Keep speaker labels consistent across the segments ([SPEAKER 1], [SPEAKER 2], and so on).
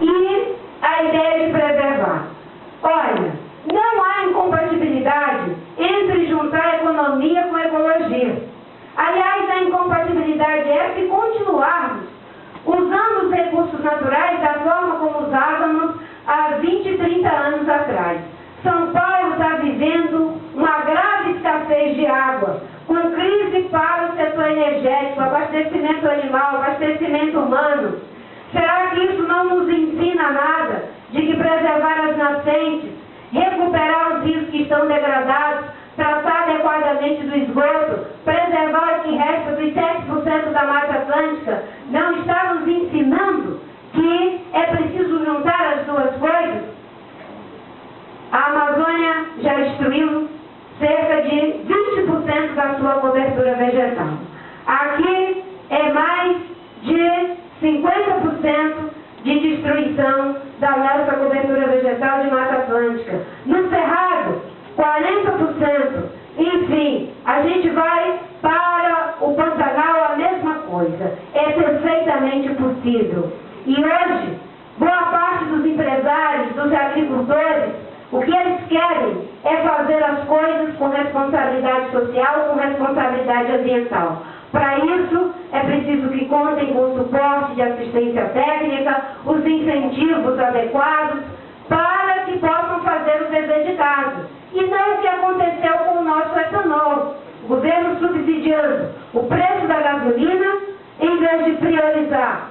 [SPEAKER 1] e a ideia de preservar. Olha, não há incompatibilidade entre juntar economia com ecologia. Aliás, a incompatibilidade é se continuarmos usando os recursos naturais da forma como usávamos há 20, 30 anos atrás. São Paulo está vivendo uma grave escassez de água, com crise para o setor energético, abastecimento animal, abastecimento humano. Será que isso não nos ensina nada de que preservar as nascentes, recuperar os rios que estão degradados, tratar adequadamente do esgoto, preservar o que resta dos 7% da Mata Atlântica, não está nos ensinando que é preciso juntar as duas coisas? A Amazônia já destruiu cerca de 20% da sua cobertura vegetal. Aqui é mais de 50% de destruição da nossa cobertura vegetal de Mata Atlântica. No Cerrado, 40%. Enfim, a gente vai para o Pantanal, a mesma coisa. É perfeitamente possível. E hoje, boa parte dos empresários, dos agricultores, o que eles querem é fazer as coisas com responsabilidade social, com responsabilidade ambiental. Para isso, é preciso que contem com o suporte de assistência técnica, os incentivos adequados, para que possam fazer o dever de casa. E não o que aconteceu com o nosso etanol. O governo subsidiando o preço da gasolina, em vez de priorizar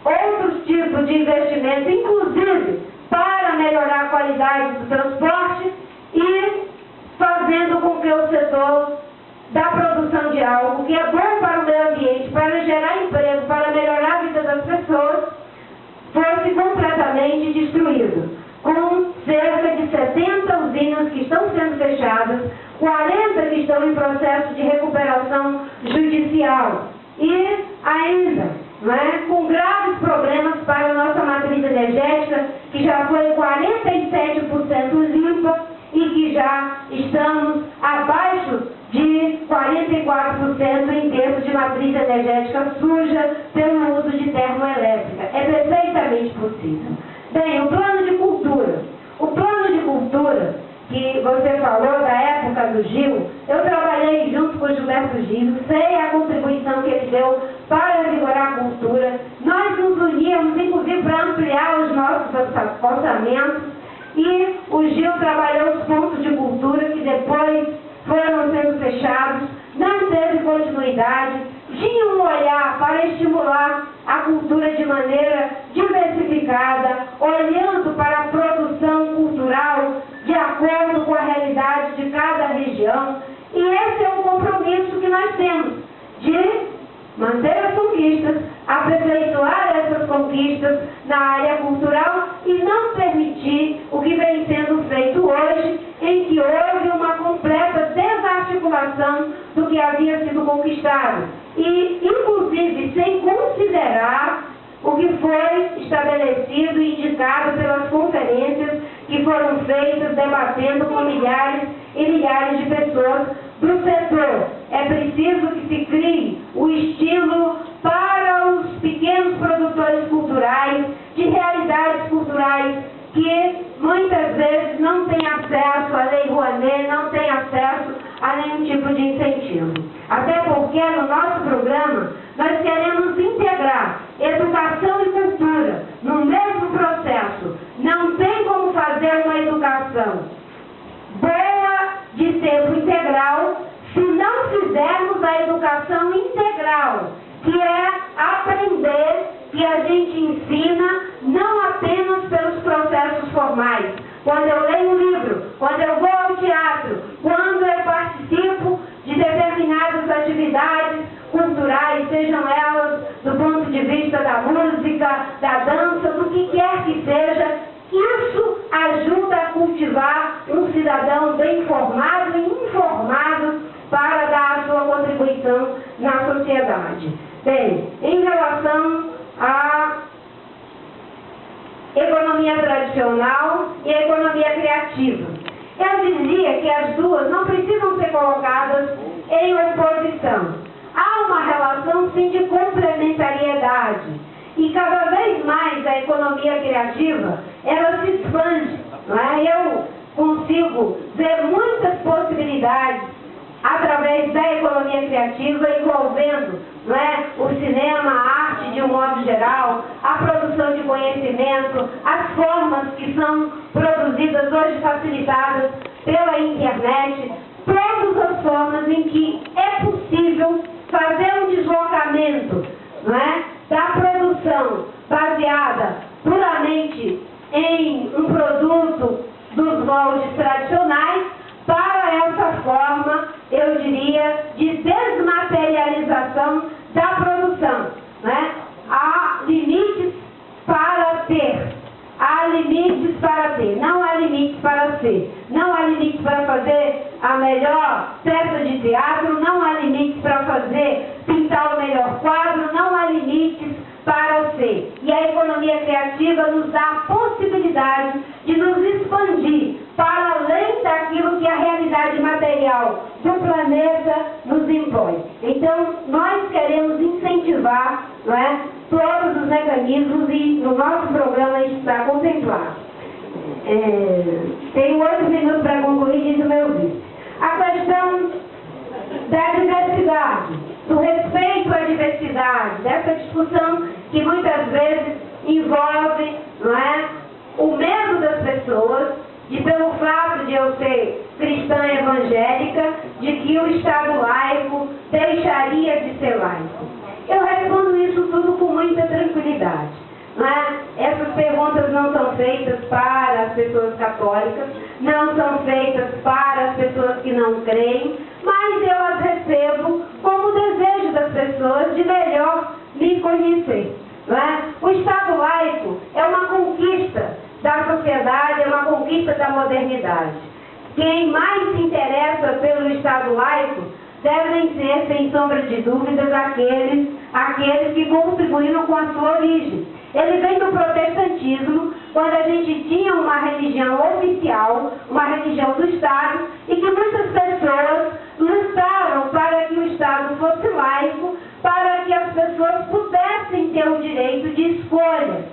[SPEAKER 1] outros tipos de investimento, inclusive para melhorar a qualidade do transporte e fazendo com que o setor da produção de algo que é bom para o meio ambiente, para gerar emprego, para melhorar a vida das pessoas, fosse completamente destruído. Com cerca de 70 usinas que estão sendo fechadas, 40 que estão em processo de recuperação judicial e ainda, com graves problemas para a nossa matriz energética, que já foi 47% limpa e que já estamos abaixo de 44% em termos de matriz energética suja pelo uso de termoelétrica. É perfeitamente possível. Bem, o plano de cultura. O plano de cultura, que você falou da época do Gil, eu trabalhei junto com o Gilberto Gil, sei a contribuição que ele deu para vigorar a cultura. Nós nos uníamos, inclusive, para ampliar os nossos orçamentos, e o Gil trabalhou os pontos de cultura que depois foram sendo fechados, não teve continuidade, tinha um olhar para estimular a cultura de maneira diversificada, olhando para a produção cultural de acordo com a realidade de cada região. E esse é um compromisso que nós temos, de manter as conquistas, aperfeiçoar essas conquistas na área cultural e não permitir o que vem sendo feito hoje, em que houve uma completa desarticulação do que havia sido conquistado. E, inclusive, sem considerar o que foi estabelecido e indicado pelas conferências que foram feitas debatendo com milhares e milhares de pessoas do setor. É preciso que se crie o estímulo para os pequenos produtores culturais, de realidades culturais que muitas vezes não têm acesso à Lei Rouanet, não têm acesso a nenhum tipo de incentivo. Até porque no nosso programa nós queremos integrar educação e cultura no mesmo processo. Não tem como fazer uma educação boa de tempo integral se não fizermos a educação integral, que é aprender que a gente ensina não apenas pelos processos formais. Quando eu leio um livro, quando eu vou ao teatro, quando eu participo de determinadas atividades culturais, sejam elas do ponto de vista da música, da dança, do que quer que seja, isso ajuda a cultivar um cidadão bem formado e informado para dar a sua contribuição na sociedade. Bem, em relação à economia tradicional e a economia criativa, eu dizia que as duas não precisam ser colocadas em oposição. Há uma relação, sim, de complementariedade. E cada vez mais da economia criativa, ela se expande, não é? Eu consigo ver muitas possibilidades através da economia criativa, envolvendo, não é, o cinema, a arte de um modo geral, a produção de conhecimento, as formas que são produzidas hoje facilitadas pela internet, todas as formas em que é possível fazer um deslocamento, não é, da produção baseada puramente em um produto dos moldes tradicionais para essa forma, eu diria, de desmaterialização da produção, né? Há limites para ter, há limites para ter, não há limites para ser, não há limites para fazer a melhor peça de teatro, não há limites para pintar o melhor quadro, não há limites para ser. E a economia criativa nos dá a possibilidade de nos expandir para além daquilo que a realidade material do planeta nos impõe. Então, nós queremos incentivar, não é, todos os mecanismos e no nosso programa isso está contemplado. Tenho 8 minutos para concluir, diz o meu vice. A questão da diversidade, do respeito à diversidade, dessa discussão que muitas vezes envolve, não é, o medo das pessoas, de pelo fato de eu ser cristã evangélica, de que o Estado laico deixaria de ser laico. Eu respondo isso tudo com muita tranquilidade. Não é? Essas perguntas não são feitas para as pessoas católicas, não são feitas para as pessoas que não creem, mas eu as recebo como desejo das pessoas de melhor me conhecer. Não é? O Estado laico é uma conquista da sociedade, é uma conquista da modernidade. Quem mais se interessa pelo Estado laico devem ser, sem sombra de dúvidas, aqueles que contribuíram com a sua origem. Ele vem do protestantismo, quando a gente tinha uma religião oficial, uma religião do Estado, e que muitas pessoas lutaram para que o Estado fosse laico, para que as pessoas pudessem ter o direito de escolha.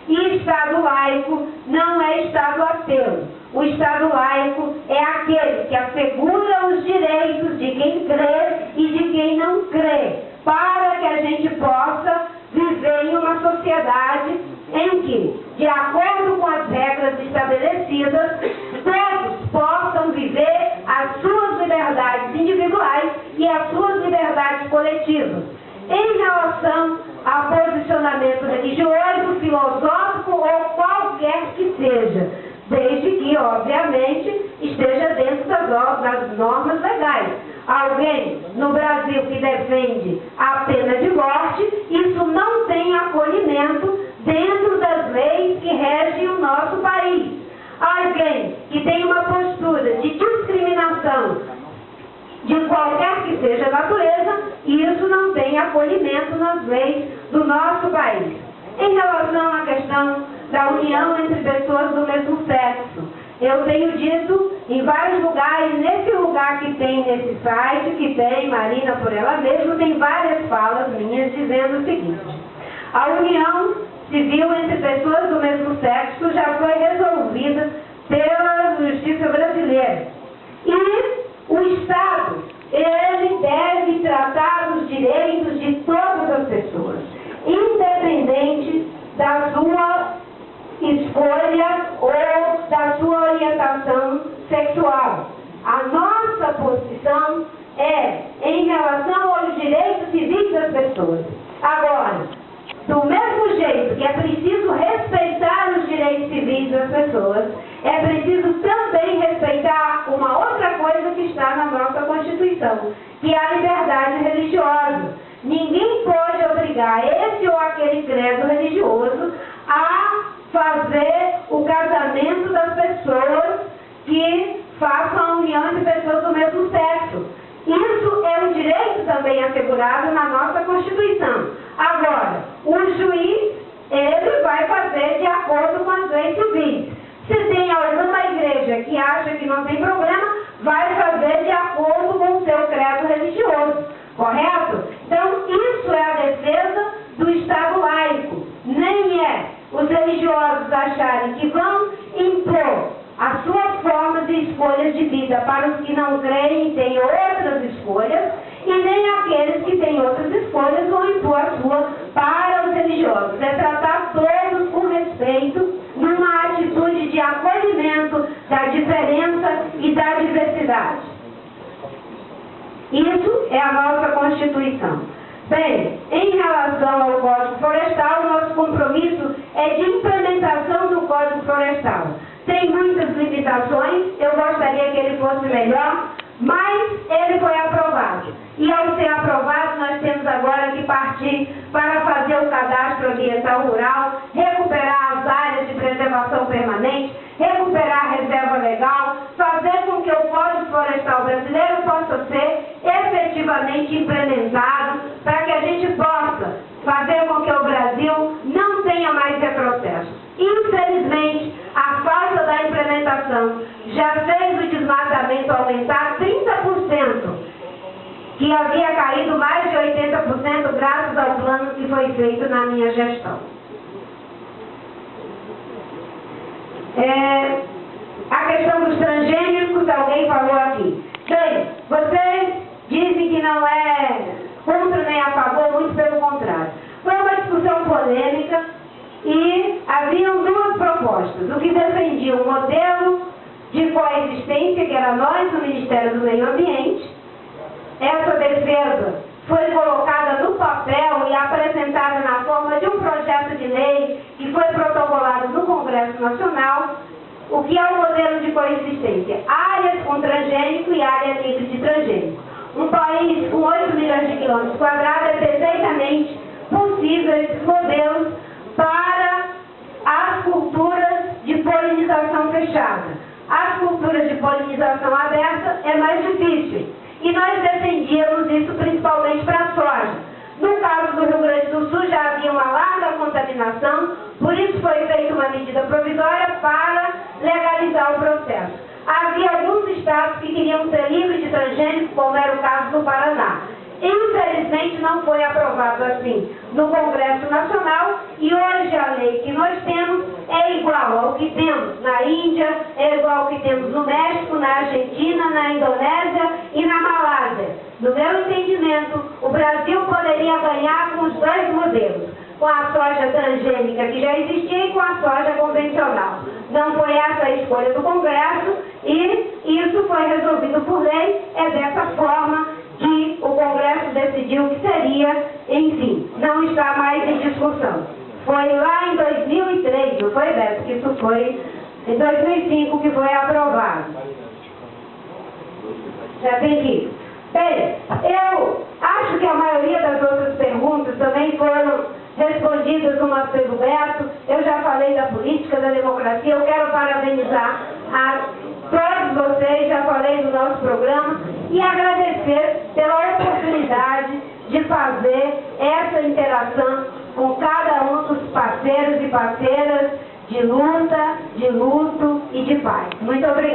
[SPEAKER 1] E Estado laico não é Estado ateu. O Estado laico é aquele que assegura os direitos de quem crê e de quem não crê, para que a gente possa viver em uma sociedade em que, de acordo com as regras estabelecidas, todos possam viver as suas liberdades individuais e as suas liberdades coletivas. Em relação a posicionamento religioso, filosófico ou qualquer que seja, desde que, obviamente, esteja dentro das normas legais. Alguém no Brasil que defende a pena de morte, isso não tem acolhimento dentro das leis que regem o nosso país. Alguém que tem uma postura de discriminação de qualquer que seja a natureza, isso não tem acolhimento nas leis do nosso país. Em relação à questão da união entre pessoas do mesmo sexo, eu tenho dito em vários lugares, nesse lugar que tem nesse site, que tem Marina por ela mesma, tem várias falas minhas dizendo o seguinte: a união civil entre pessoas do mesmo sexo já foi resolvida pela justiça brasileira. E o Estado, ele deve tratar os direitos de todas as pessoas, independente da sua escolha ou da sua orientação sexual. A nossa posição é em relação aos direitos civis das pessoas. Agora, do mesmo jeito que é preciso respeitar os direitos civis das pessoas, é preciso também respeitar uma outra coisa que está na nossa Constituição, que é a liberdade religiosa. Ninguém pode obrigar esse ou aquele credo religioso a fazer o casamento das pessoas que façam a união entre pessoas do mesmo sexo. Isso é um direito também assegurado na nossa Constituição. Agora, o juiz, ele vai fazer de acordo com as leis civis. Se tem alguma igreja que acha que não tem problema, vai fazer de acordo com o seu credo religioso. Correto? Então, isso é a defesa do Estado laico. Nem é o os religiosos acharem que vão impor as suas formas e escolhas de vida para os que não creem e têm outras escolhas, e nem aqueles que têm outras escolhas vão impor a sua para os religiosos. É tratar todos com respeito, numa atitude de acolhimento da diferença e da diversidade. Isso é a nossa Constituição. Bem, em relação ao Código Florestal, nosso compromisso é de implementação do Código Florestal. Tem muitas limitações, eu gostaria que ele fosse melhor, mas ele foi aprovado. E ao ser aprovado, nós temos agora que partir para fazer o cadastro ambiental rural, recuperar as áreas de preservação permanente, recuperar a reserva legal, fazer com que o Código Florestal brasileiro possa ser efetivamente implementado, para que a gente possa fazer com que o Brasil não tenha mais retrocesso. Infelizmente, a falta da implementação já fez o desmatamento aumentar 30%, que havia caído mais de 80% graças ao plano que foi feito na minha gestão. A questão dos transgênicos, alguém falou aqui. Bem, vocês dizem que não é contra nem a favor, muito pelo contrário. Foi uma discussão polêmica e haviam duas propostas. O que defendia um modelo de coexistência, que era nós, do Ministério do Meio Ambiente. Essa defesa foi colocada no papel e apresentada na forma de um projeto de lei que foi protocolado no Congresso Nacional. O que é o modelo de coexistência? Áreas com transgênico e áreas livres de transgênico. Um país com 8 milhões de quilômetros quadrados é perfeitamente possível esses modelos para as culturas de polinização fechada. As culturas de polinização aberta é mais difícil. E nós defendíamos isso principalmente para a soja. No caso do Rio Grande do Sul já havia uma larga contaminação, por isso foi feita uma medida provisória para legalizar o processo. Havia alguns estados que queriam ser livres de transgênico, como era o caso do Paraná. Infelizmente não foi aprovado assim no Congresso Nacional e hoje a lei que nós temos é igual ao que temos na Índia, é igual ao que temos no México, na Argentina, na Indonésia e na Malásia. No meu entendimento, o Brasil poderia ganhar com os dois modelos, com a soja transgênica que já existia e com a soja convencional. Não foi essa a escolha do Congresso e isso foi resolvido por lei, é dessa forma que o Congresso decidiu que seria, enfim, não está mais em discussão. Foi lá em 2003, não foi, Beto, que isso foi em 2005 que foi aprovado. Já tem que. Bem, eu acho que a maioria das outras perguntas também foram respondidas umas pelo Beto. Eu já falei da política, da democracia. Eu quero parabenizar a todos vocês, já falei do nosso programa, e agradecer pela oportunidade de fazer essa interação com cada um dos parceiros e parceiras de luta, de luto e de paz. Muito obrigada.